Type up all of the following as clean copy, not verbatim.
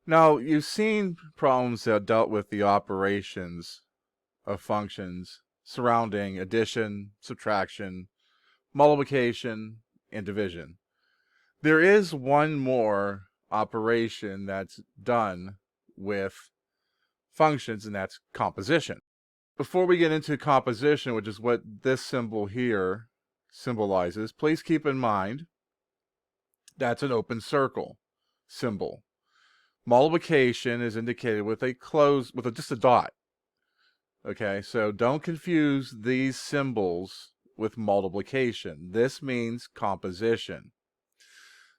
Now, you've seen problems that dealt with the operations of functions surrounding addition, subtraction, multiplication, and division. There is one more operation that's done with functions, and that's composition. Before we get into composition, which is what this symbol here symbolizes, please keep in mind that's an open circle symbol. Multiplication is indicated with just a dot. Okay, so don't confuse these symbols with multiplication. This means composition.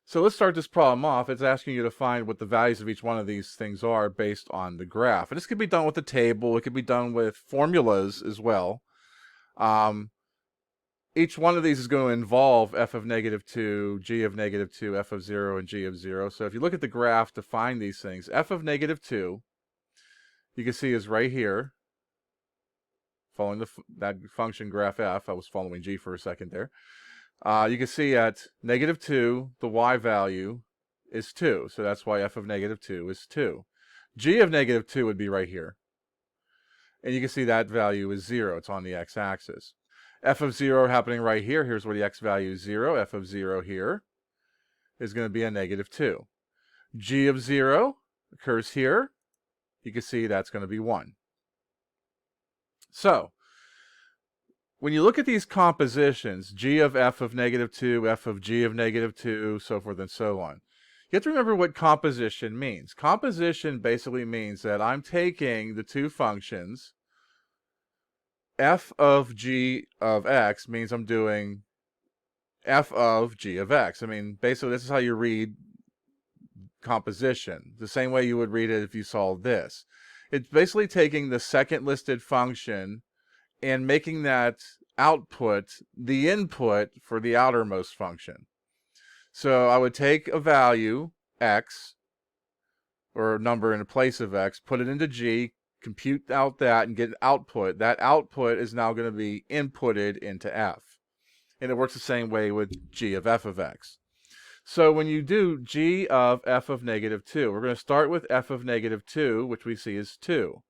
So let's start this problem off. It's asking you to find what the values of each one of these things are based on the graph. And this could be done with a table. It could be done with formulas as well. Each one of these is going to involve f of -2, g of -2, f of 0, and g of 0. So if you look at the graph to find these things, f of -2, you can see is right here, following that function graph f. I was following g for a second there. You can see at -2, the y value is 2. So that's why f of -2 is 2. G of -2 would be right here. And you can see that value is 0. It's on the x-axis. F of 0 happening right here. Here's where the x value is 0. F of 0 here is going to be a -2. G of 0 occurs here. You can see that's going to be 1. So, when you look at these compositions, g of f of -2, f of g of -2, so forth and so on, you have to remember what composition means. Composition basically means that I'm taking the two functions. F of g of x means I'm doing f of g of x. I mean, basically, this is how you read composition, the same way you would read it if you saw this. It's basically taking the second listed function and making that output the input for the outermost function. So I would take a value, x, or a number in place of x, put it into g, compute out that, and get an output. That output is now going to be inputted into f. And it works the same way with g of f of x. So when you do g of f of -2, we're going to start with f of -2, which we see is 2.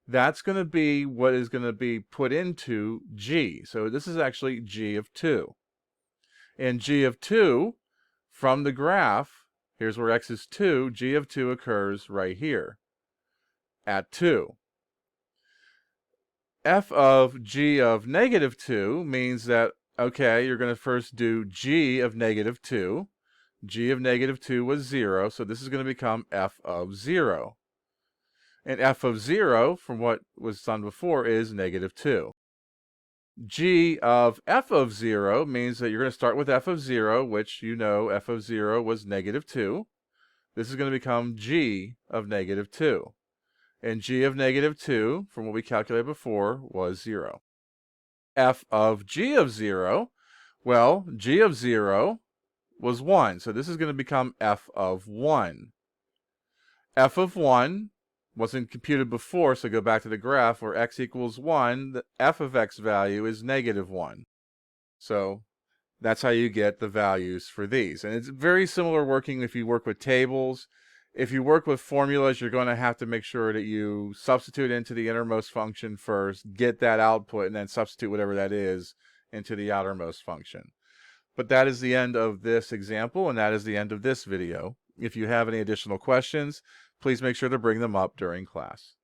That's going to be what is going to be put into g. So this is actually g of 2. And g of 2, from the graph, here's where x is 2, g of 2 occurs right here at 2. F of g of -2 means that, okay, you're going to first do g of -2. G of -2 was 0, so this is going to become f of 0. And f of 0, from what was done before, is -2. G of f of 0 means that you're going to start with f of 0, which you know f of 0 was -2. This is going to become g of -2. And g of -2, from what we calculated before, was 0. F of g of 0, well, g of 0 was 1, so this is going to become f of 1. F of 1 wasn't computed before, so go back to the graph where x equals 1, the f of x value is -1. So that's how you get the values for these. And it's very similar working if you work with tables. If you work with formulas, you're going to have to make sure that you substitute into the innermost function first, get that output, and then substitute whatever that is into the outermost function. But that is the end of this example, and that is the end of this video. If you have any additional questions, please make sure to bring them up during class.